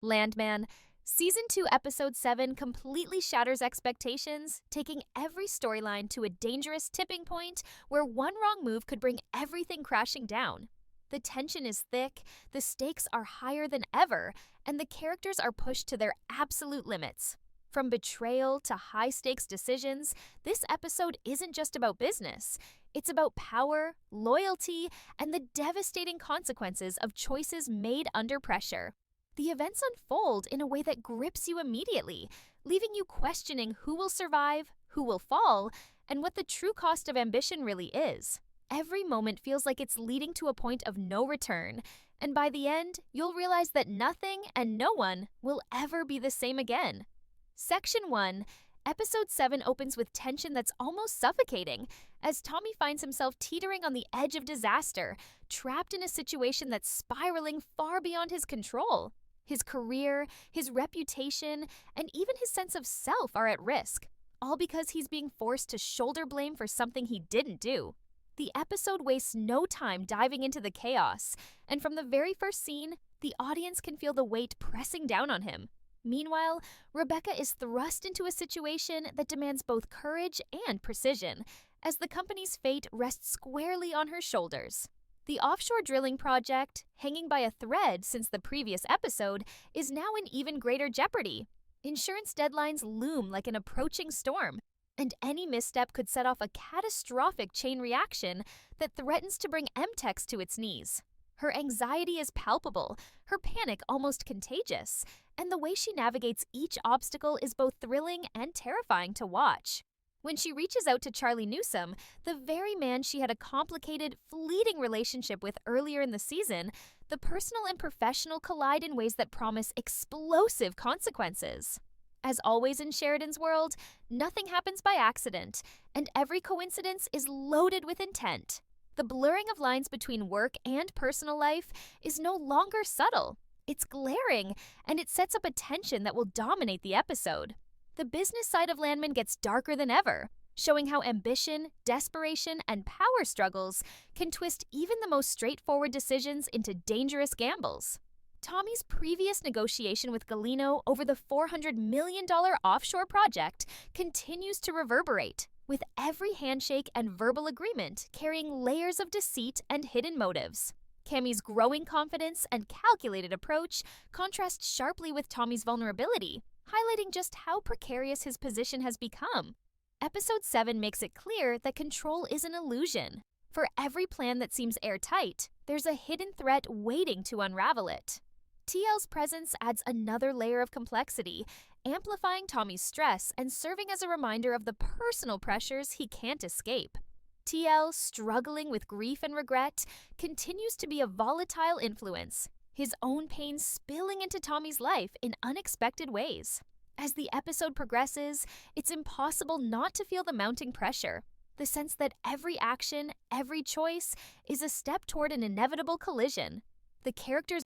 Landman. Season 2, Episode 7 completely shatters expectations, taking every storyline to a dangerous tipping point where one wrong move could bring everything crashing down. The tension is thick, the stakes are higher than ever, and the characters are pushed to their absolute limits. From betrayal to high-stakes decisions, this episode isn't just about business. It's about power, loyalty, and the devastating consequences of choices made under pressure. The events unfold in a way that grips you immediately, leaving you questioning who will survive, who will fall, and what the true cost of ambition really is. Every moment feels like it's leading to a point of no return, and by the end, you'll realize that nothing and no one will ever be the same again. Section 1, Episode 7 opens with tension that's almost suffocating, as Tommy finds himself teetering on the edge of disaster, trapped in a situation that's spiraling far beyond his control. His career, his reputation, and even his sense of self are at risk, all because he's being forced to shoulder blame for something he didn't do. The episode wastes no time diving into the chaos, and from the very first scene, the audience can feel the weight pressing down on him. Meanwhile, Rebecca is thrust into a situation that demands both courage and precision, as the company's fate rests squarely on her shoulders. The offshore drilling project, hanging by a thread since the previous episode, is now in even greater jeopardy. Insurance deadlines loom like an approaching storm, and any misstep could set off a catastrophic chain reaction that threatens to bring M-Tex to its knees. Her anxiety is palpable, her panic almost contagious, and the way she navigates each obstacle is both thrilling and terrifying to watch. When she reaches out to Charlie Newsome, the very man she had a complicated, fleeting relationship with earlier in the season, the personal and professional collide in ways that promise explosive consequences. As always in Sheridan's world, nothing happens by accident, and every coincidence is loaded with intent. The blurring of lines between work and personal life is no longer subtle. It's glaring, and it sets up a tension that will dominate the episode. The business side of Landman gets darker than ever, showing how ambition, desperation, and power struggles can twist even the most straightforward decisions into dangerous gambles. Tommy's previous negotiation with Galeno over the $400 million offshore project continues to reverberate, with every handshake and verbal agreement carrying layers of deceit and hidden motives. Cammy's growing confidence and calculated approach contrast sharply with Tommy's vulnerability, highlighting just how precarious his position has become. Episode 7 makes it clear that control is an illusion. For every plan that seems airtight, there's a hidden threat waiting to unravel it. TL's presence adds another layer of complexity, amplifying Tommy's stress and serving as a reminder of the personal pressures he can't escape. TL, struggling with grief and regret, continues to be a volatile influence, his own pain spilling into Tommy's life in unexpected ways. As the episode progresses, it's impossible not to feel the mounting pressure, the sense that every action, every choice, is a step toward an inevitable collision.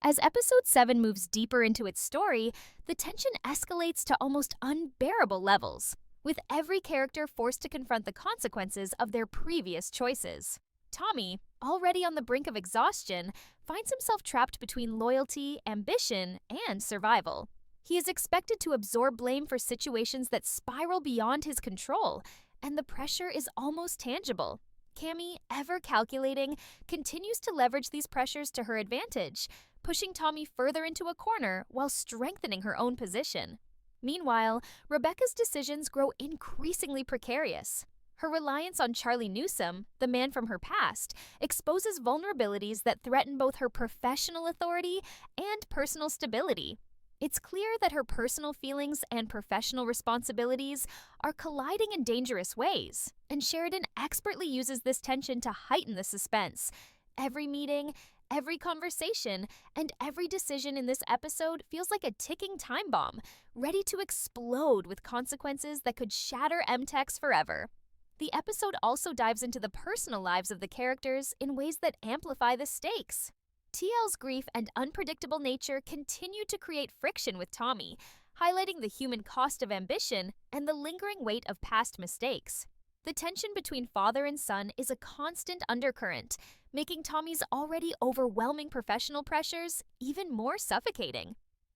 As episode 7 moves deeper into its story, the tension escalates to almost unbearable levels, with every character forced to confront the consequences of their previous choices. Tommy, already on the brink of exhaustion, finds himself trapped between loyalty, ambition, and survival. He is expected to absorb blame for situations that spiral beyond his control, and the pressure is almost tangible. Cammy, ever calculating, continues to leverage these pressures to her advantage, pushing Tommy further into a corner while strengthening her own position. Meanwhile, Rebecca's decisions grow increasingly precarious. Her reliance on Charlie Newsome, the man from her past, exposes vulnerabilities that threaten both her professional authority and personal stability. It's clear that her personal feelings and professional responsibilities are colliding in dangerous ways, and Sheridan expertly uses this tension to heighten the suspense. Every meeting, every conversation, and every decision in this episode feels like a ticking time bomb, ready to explode with consequences that could shatter M-Tex forever. The episode also dives into the personal lives of the characters in ways that amplify the stakes. TL's grief and unpredictable nature continue to create friction with Tommy, highlighting the human cost of ambition and the lingering weight of past mistakes. The tension between father and son is a constant undercurrent, making Tommy's already overwhelming professional pressures even more suffocating.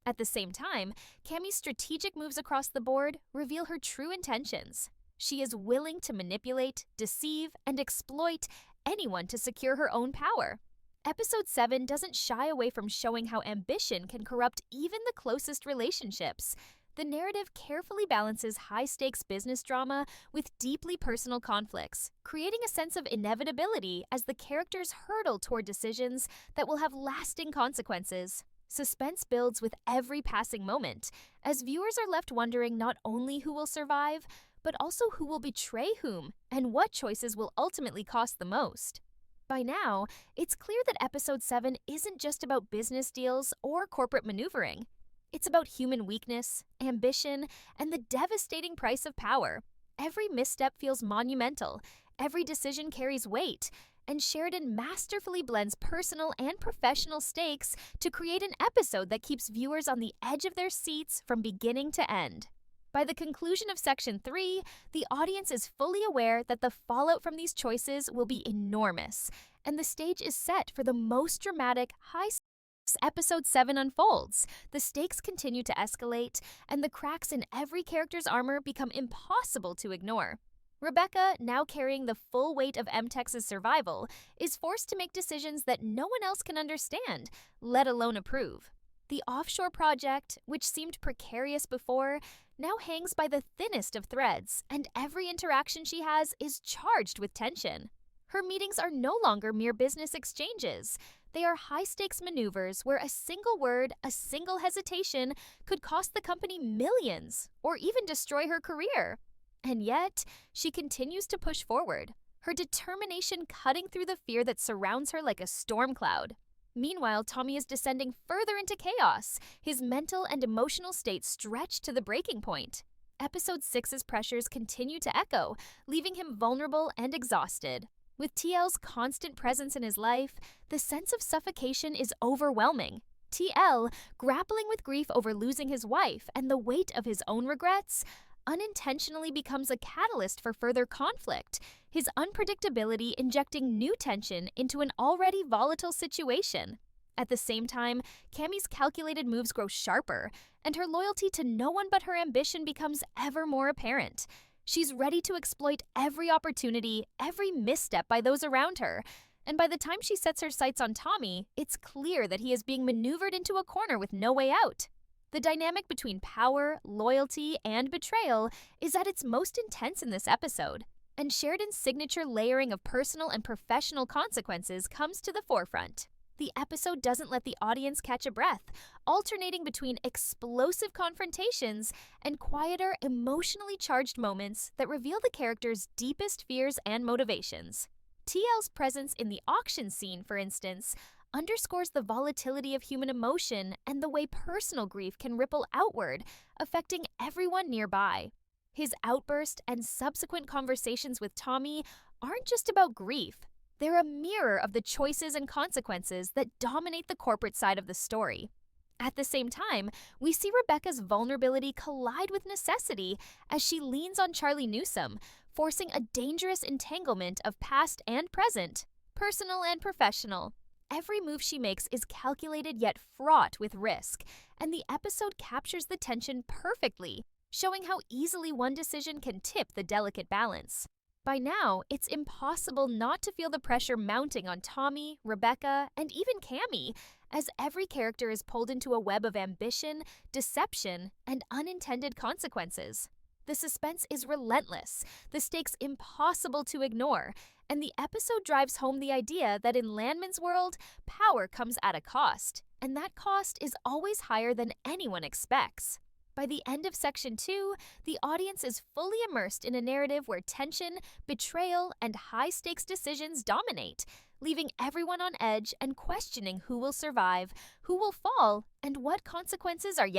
At the same time, Cammy's strategic moves across the board reveal her true intentions. She is willing to manipulate, deceive, and exploit anyone to secure her own power. Episode 7 doesn't shy away from showing how ambition can corrupt even the closest relationships. The narrative carefully balances high-stakes business drama with deeply personal conflicts, creating a sense of inevitability as the characters hurtle toward decisions that will have lasting consequences. Suspense builds with every passing moment, as viewers are left wondering not only who will survive, but also who will betray whom and what choices will ultimately cost the most. By now, it's clear that Episode 7 isn't just about business deals or corporate maneuvering. It's about human weakness, ambition, and the devastating price of power. Every misstep feels monumental, every decision carries weight, and Sheridan masterfully blends personal and professional stakes to create an episode that keeps viewers on the edge of their seats from beginning to end. By the conclusion of Section 3, the audience is fully aware that the fallout from these choices will be enormous, and the stage is set for the most dramatic, high-stakes Episode 7 unfolds. The stakes continue to escalate, and the cracks in every character's armor become impossible to ignore. Rebecca, now carrying the full weight of M-Tex's survival, is forced to make decisions that no one else can understand, let alone approve. The offshore project, which seemed precarious before, now hangs by the thinnest of threads, and every interaction she has is charged with tension. Her meetings are no longer mere business exchanges. They are high-stakes maneuvers where a single word, a single hesitation could cost the company millions or even destroy her career. And yet, she continues to push forward, her determination cutting through the fear that surrounds her like a storm cloud. Meanwhile, Tommy is descending further into chaos, his mental and emotional state stretched to the breaking point. Episode 6's pressures continue to echo, leaving him vulnerable and exhausted. With TL's constant presence in his life, the sense of suffocation is overwhelming. TL, grappling with grief over losing his wife and the weight of his own regrets, unintentionally becomes a catalyst for further conflict, his unpredictability injecting new tension into an already volatile situation. At the same time, Cammy's calculated moves grow sharper, and her loyalty to no one but her ambition becomes ever more apparent. She's ready to exploit every opportunity, every misstep by those around her, and by the time she sets her sights on Tommy, it's clear that he is being maneuvered into a corner with no way out. The dynamic between power, loyalty, and betrayal is at its most intense in this episode, and Sheridan's signature layering of personal and professional consequences comes to the forefront. The episode doesn't let the audience catch a breath, alternating between explosive confrontations and quieter, emotionally charged moments that reveal the characters' deepest fears and motivations. TL's presence in the auction scene, for instance, underscores the volatility of human emotion and the way personal grief can ripple outward, affecting everyone nearby. His outburst and subsequent conversations with Tommy aren't just about grief. They're a mirror of the choices and consequences that dominate the corporate side of the story. At the same time, we see Rebecca's vulnerability collide with necessity as she leans on Charlie Newsome, forcing a dangerous entanglement of past and present, personal and professional. Every move she makes is calculated yet fraught with risk, and the episode captures the tension perfectly, showing how easily one decision can tip the delicate balance. By now, it's impossible not to feel the pressure mounting on Tommy, Rebecca, and even Cammy, as every character is pulled into a web of ambition, deception, and unintended consequences. The suspense is relentless, the stakes impossible to ignore, and the episode drives home the idea that in Landman's world, power comes at a cost, and that cost is always higher than anyone expects. By the end of Section 2, the audience is fully immersed in a narrative where tension, betrayal, and high-stakes decisions dominate, leaving everyone on edge and questioning who will survive, who will fall, and what consequences are yet